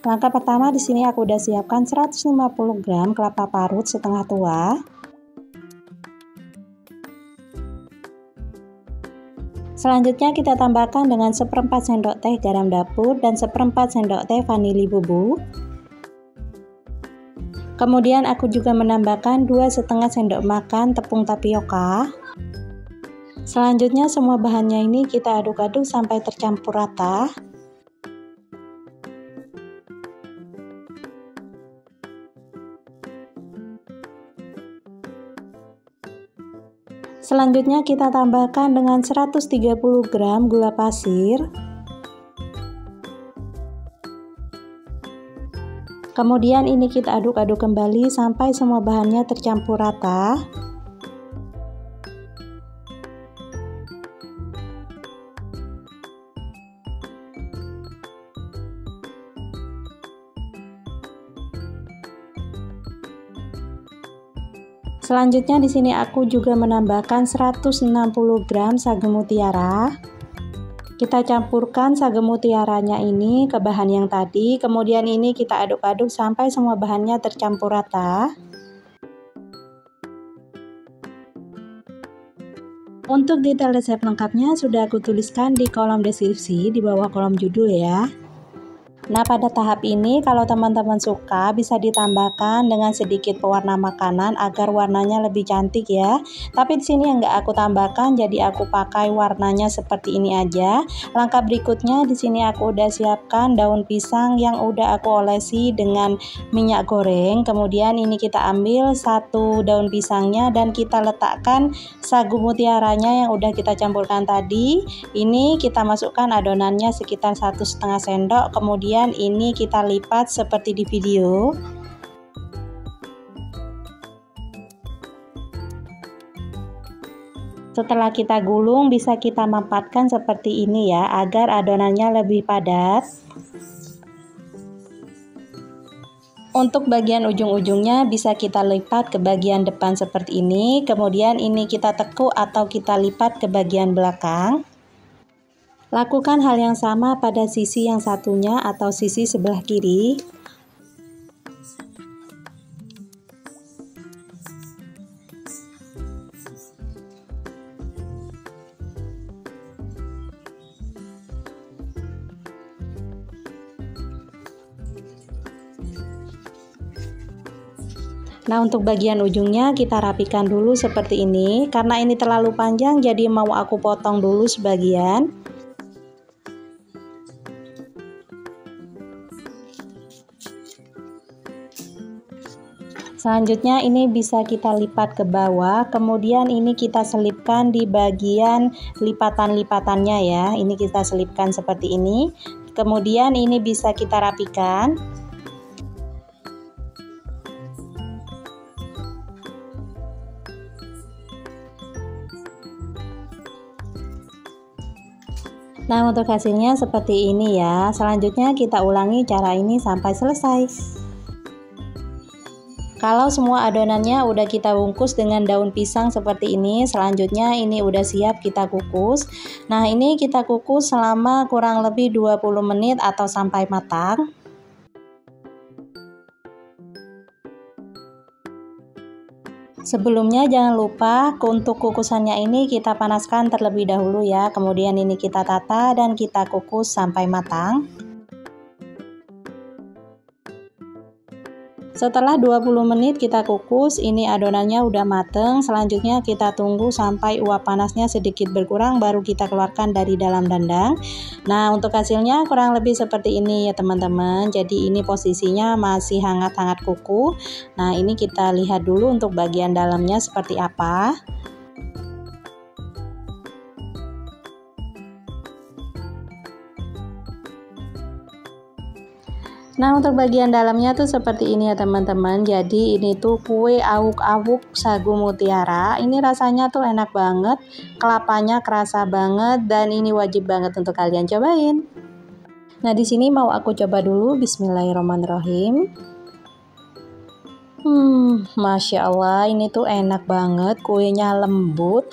Langkah pertama di sini aku udah siapkan 150 gram kelapa parut setengah tua. Selanjutnya kita tambahkan dengan 1/4 sendok teh garam dapur dan 1/4 sendok teh vanili bubuk. Kemudian aku juga menambahkan 2,5 sendok makan tepung tapioka. Selanjutnya semua bahannya ini kita aduk-aduk sampai tercampur rata. Selanjutnya kita tambahkan dengan 130 gram gula pasir. Kemudian ini kita aduk-aduk kembali sampai semua bahannya tercampur rata. Selanjutnya di sini aku juga menambahkan 160 gram sagu mutiara. Kita campurkan sagu mutiaranya ini ke bahan yang tadi, kemudian ini kita aduk-aduk sampai semua bahannya tercampur rata. Untuk detail resep lengkapnya sudah aku tuliskan di kolom deskripsi di bawah kolom judul ya. Nah, pada tahap ini kalau teman-teman suka bisa ditambahkan dengan sedikit pewarna makanan agar warnanya lebih cantik ya. Tapi di sini yang nggak aku tambahkan, jadi aku pakai warnanya seperti ini aja. Langkah berikutnya di sini aku udah siapkan daun pisang yang udah aku olesi dengan minyak goreng. Kemudian ini kita ambil satu daun pisangnya dan kita letakkan sagu mutiaranya yang udah kita campurkan tadi. Ini kita masukkan adonannya sekitar 1,5 sendok. Kemudian ini kita lipat seperti di video. Setelah kita gulung bisa kita mampatkan seperti ini ya, agar adonannya lebih padat. Untuk bagian ujung-ujungnya bisa kita lipat ke bagian depan seperti ini, kemudian ini kita tekuk atau kita lipat ke bagian belakang. Lakukan hal yang sama pada sisi yang satunya atau sisi sebelah kiri. Nah, untuk bagian ujungnya kita rapikan dulu seperti ini. Karena ini terlalu panjang jadi mau aku potong dulu sebagian. Selanjutnya ini bisa kita lipat ke bawah, kemudian ini kita selipkan di bagian lipatan-lipatannya ya. Ini kita selipkan seperti ini. Kemudian ini bisa kita rapikan. Nah, untuk hasilnya seperti ini ya. Selanjutnya kita ulangi cara ini sampai selesai. Kalau semua adonannya udah kita bungkus dengan daun pisang seperti ini, selanjutnya ini udah siap kita kukus. Nah, ini kita kukus selama kurang lebih 20 menit atau sampai matang. Sebelumnya jangan lupa untuk kukusannya ini kita panaskan terlebih dahulu ya. Kemudian ini kita tata dan kita kukus sampai matang. Setelah 20 menit kita kukus, ini adonannya udah mateng. Selanjutnya kita tunggu sampai uap panasnya sedikit berkurang baru kita keluarkan dari dalam dandang. Nah, untuk hasilnya kurang lebih seperti ini ya teman-teman. Jadi ini posisinya masih hangat-hangat kuku. Nah, ini kita lihat dulu untuk bagian dalamnya seperti apa. Nah, untuk bagian dalamnya tuh seperti ini ya teman-teman. Jadi ini tuh kue awuk-awuk sagu mutiara. Ini rasanya tuh enak banget, kelapanya kerasa banget dan ini wajib banget untuk kalian cobain. Nah, di sini mau aku coba dulu. Bismillahirrahmanirrahim. Masya Allah, ini tuh enak banget, kuenya lembut,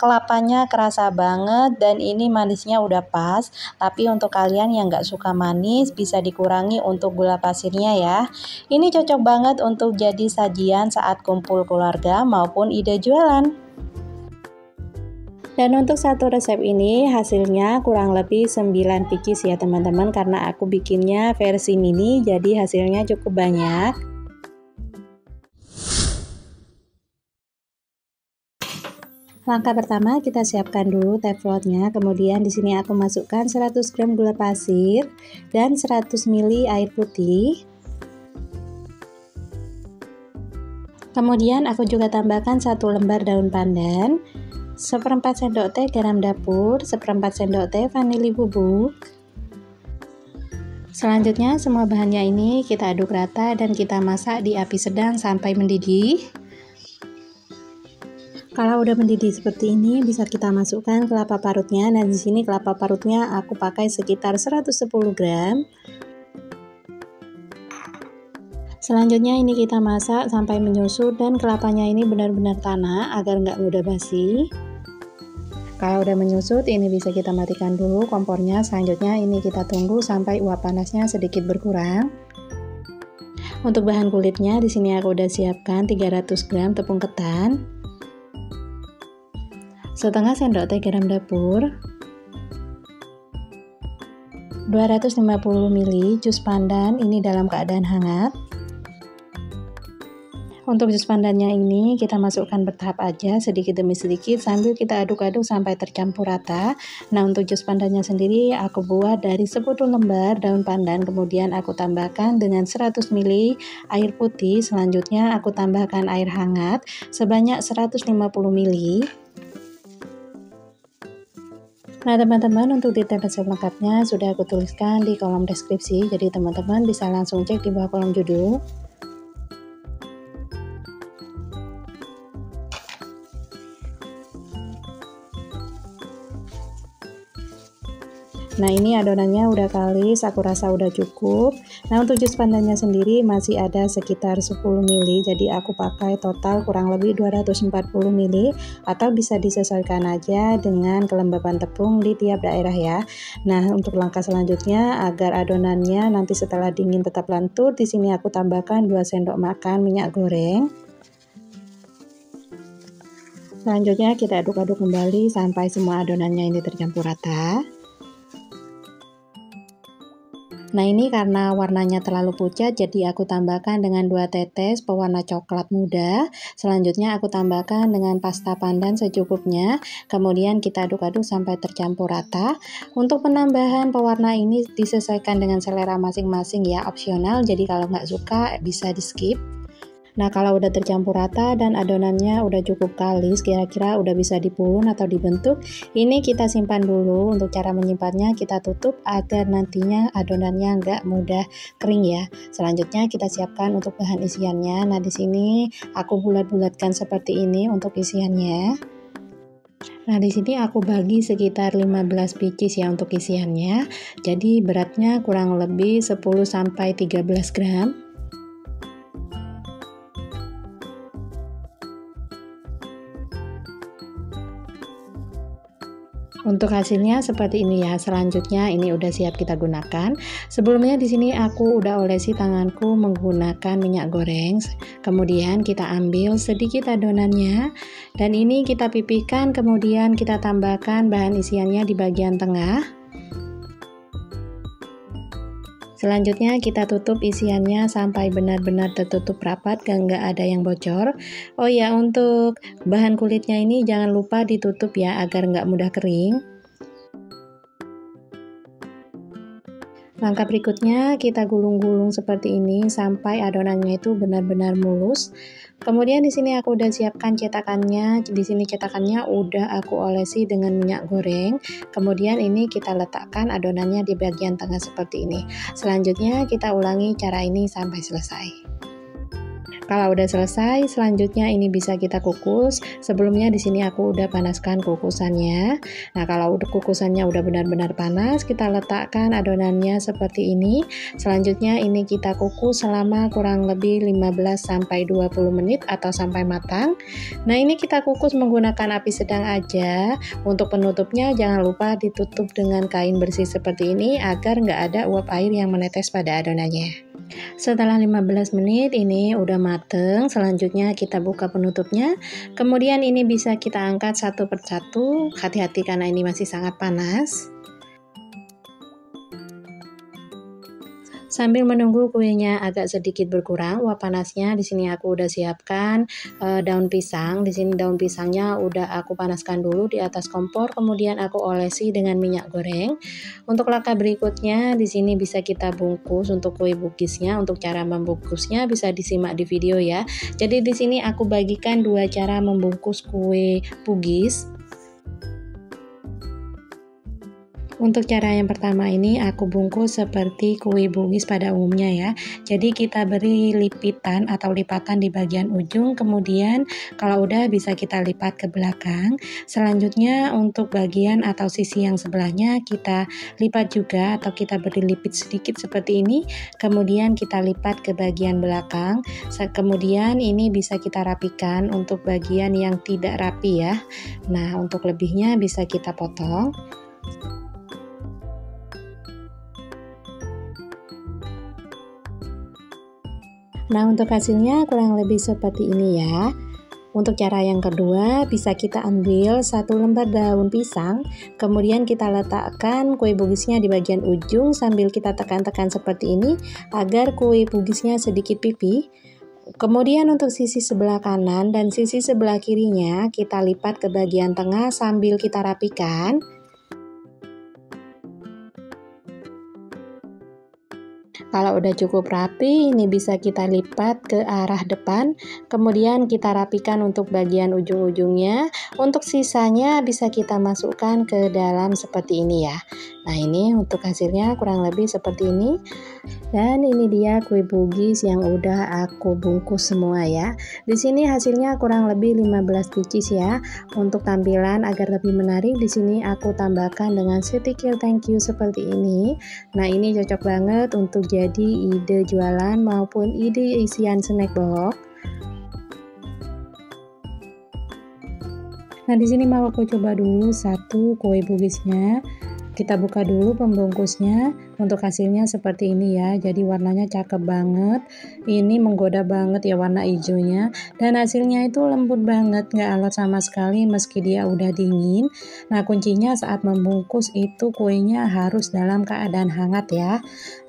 kelapanya kerasa banget dan ini manisnya udah pas. Tapi untuk kalian yang nggak suka manis bisa dikurangi untuk gula pasirnya ya. Ini cocok banget untuk jadi sajian saat kumpul keluarga maupun ide jualan. Dan untuk satu resep ini hasilnya kurang lebih 9 pieces ya teman-teman, karena aku bikinnya versi mini jadi hasilnya cukup banyak. Langkah pertama kita siapkan dulu teflonnya, kemudian di sini aku masukkan 100 gram gula pasir dan 100 ml air putih. Kemudian aku juga tambahkan 1 lembar daun pandan, 1/4 sendok teh garam dapur, 1/4 sendok teh vanili bubuk. Selanjutnya semua bahannya ini kita aduk rata dan kita masak di api sedang sampai mendidih. Kalau udah mendidih seperti ini, bisa kita masukkan kelapa parutnya. Nah, di sini kelapa parutnya aku pakai sekitar 110 gram. Selanjutnya ini kita masak sampai menyusut dan kelapanya ini benar-benar tanah agar nggak mudah basi. Kalau udah menyusut, ini bisa kita matikan dulu kompornya. Selanjutnya ini kita tunggu sampai uap panasnya sedikit berkurang. Untuk bahan kulitnya, di sini aku udah siapkan 300 gram tepung ketan, setengah sendok teh garam dapur, 250 ml jus pandan ini dalam keadaan hangat. Untuk jus pandannya ini kita masukkan bertahap aja, sedikit demi sedikit sambil kita aduk-aduk sampai tercampur rata. Nah, untuk jus pandannya sendiri aku buat dari 10 lembar daun pandan, kemudian aku tambahkan dengan 100 ml air putih. Selanjutnya aku tambahkan air hangat sebanyak 150 ml. Nah teman-teman, untuk detail resep lengkapnya sudah aku tuliskan di kolom deskripsi, jadi teman-teman bisa langsung cek di bawah kolom judul. Nah ini adonannya udah kalis, aku rasa udah cukup. Nah untuk jus pandannya sendiri masih ada sekitar 10 ml, jadi aku pakai total kurang lebih 240 ml, atau bisa disesuaikan aja dengan kelembapan tepung di tiap daerah ya. Nah untuk langkah selanjutnya agar adonannya nanti setelah dingin tetap lentur, di sini aku tambahkan 2 sendok makan minyak goreng. Selanjutnya kita aduk-aduk kembali sampai semua adonannya ini tercampur rata. Nah ini karena warnanya terlalu pucat, jadi aku tambahkan dengan 2 tetes pewarna coklat muda. Selanjutnya aku tambahkan dengan pasta pandan secukupnya. Kemudian kita aduk-aduk sampai tercampur rata. Untuk penambahan pewarna ini disesuaikan dengan selera masing-masing ya, opsional. Jadi kalau nggak suka bisa di skip. Nah kalau udah tercampur rata dan adonannya udah cukup kalis, kira-kira udah bisa dipulun atau dibentuk, ini kita simpan dulu. Untuk cara menyimpannya kita tutup agar nantinya adonannya nggak mudah kering ya. Selanjutnya kita siapkan untuk bahan isiannya. Nah di sini aku bulat-bulatkan seperti ini untuk isiannya. Nah di sini aku bagi sekitar 15 pieces ya untuk isiannya. Jadi beratnya kurang lebih 10-13 gram. Untuk hasilnya seperti ini ya. Selanjutnya ini udah siap kita gunakan. Sebelumnya di sini aku udah olesi tanganku menggunakan minyak goreng. Kemudian kita ambil sedikit adonannya dan ini kita pipihkan, kemudian kita tambahkan bahan isiannya di bagian tengah. Selanjutnya kita tutup isiannya sampai benar-benar tertutup rapat, nggak ada yang bocor. Oh ya, untuk bahan kulitnya ini jangan lupa ditutup ya agar nggak mudah kering. Langkah berikutnya kita gulung-gulung seperti ini sampai adonannya itu benar-benar mulus. Kemudian di sini aku udah siapkan cetakannya. Di sini cetakannya udah aku olesi dengan minyak goreng. Kemudian ini kita letakkan adonannya di bagian tengah seperti ini. Selanjutnya kita ulangi cara ini sampai selesai. Kalau udah selesai, selanjutnya ini bisa kita kukus. Sebelumnya di sini aku udah panaskan kukusannya. Nah, kalau udah kukusannya udah benar-benar panas, kita letakkan adonannya seperti ini. Selanjutnya ini kita kukus selama kurang lebih 15 sampai 20 menit atau sampai matang. Nah, ini kita kukus menggunakan api sedang aja. Untuk penutupnya jangan lupa ditutup dengan kain bersih seperti ini agar nggak ada uap air yang menetes pada adonannya. Setelah 15 menit ini udah mateng, selanjutnya kita buka penutupnya. Kemudian ini bisa kita angkat satu persatu, hati-hati karena ini masih sangat panas. Sambil menunggu kuenya agak sedikit berkurang uap panasnya, di sini aku udah siapkan daun pisang. Di sini daun pisangnya udah aku panaskan dulu di atas kompor, kemudian aku olesi dengan minyak goreng. Untuk langkah berikutnya di sini bisa kita bungkus untuk kue bugisnya. Untuk cara membungkusnya bisa disimak di video ya. Jadi di sini aku bagikan dua cara membungkus kue bugis. Untuk cara yang pertama ini aku bungkus seperti kue bugis pada umumnya ya. Jadi kita beri lipitan atau lipatan di bagian ujung, kemudian kalau udah bisa kita lipat ke belakang. Selanjutnya untuk bagian atau sisi yang sebelahnya kita lipat juga atau kita beri lipit sedikit seperti ini. Kemudian kita lipat ke bagian belakang. Kemudian ini bisa kita rapikan untuk bagian yang tidak rapi ya. Nah, untuk lebihnya bisa kita potong. Nah, untuk hasilnya kurang lebih seperti ini ya. Untuk cara yang kedua, bisa kita ambil satu lembar daun pisang, kemudian kita letakkan kue bugisnya di bagian ujung sambil kita tekan-tekan seperti ini agar kue bugisnya sedikit pipih. Kemudian untuk sisi sebelah kanan dan sisi sebelah kirinya kita lipat ke bagian tengah sambil kita rapikan. Kalau udah cukup rapi, ini bisa kita lipat ke arah depan, kemudian kita rapikan untuk bagian ujung-ujungnya. Untuk sisanya bisa kita masukkan ke dalam seperti ini ya. Nah, ini untuk hasilnya kurang lebih seperti ini. Dan ini dia kue bugis yang udah aku bungkus semua ya. Di sini hasilnya kurang lebih 15 pieces ya. Untuk tampilan agar lebih menarik, di sini aku tambahkan dengan stiker thank you seperti ini. Nah, ini cocok banget untuk jadi ide jualan maupun ide isian snack box. Nah, di sini mau aku coba dulu satu kue bugisnya. Kita buka dulu pembungkusnya. Untuk hasilnya seperti ini ya. Jadi warnanya cakep banget. Ini menggoda banget ya warna hijaunya. Dan hasilnya itu lembut banget, nggak alot sama sekali meski dia udah dingin. Nah, kuncinya saat membungkus itu kuenya harus dalam keadaan hangat ya.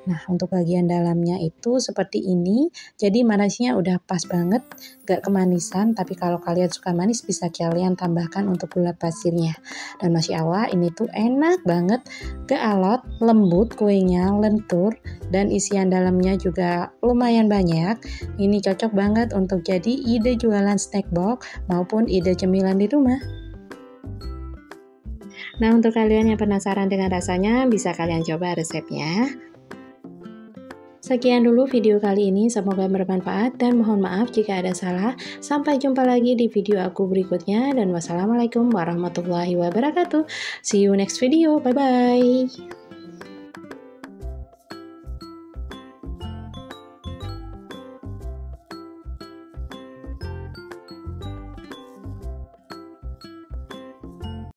Nah, untuk bagian dalamnya itu seperti ini. Jadi manisnya udah pas banget, gak kemanisan. Tapi kalau kalian suka manis bisa kalian tambahkan untuk gula pasirnya. Dan Masya Allah, ini tuh enak banget, gak alot, lembut kuenya, lentur, dan isian dalamnya juga lumayan banyak. Ini cocok banget untuk jadi ide jualan snack box maupun ide cemilan di rumah. Nah, untuk kalian yang penasaran dengan rasanya, bisa kalian coba resepnya. Sekian dulu video kali ini, semoga bermanfaat dan mohon maaf jika ada salah. Sampai jumpa lagi di video aku berikutnya dan wassalamualaikum warahmatullahi wabarakatuh. See you next video, bye bye.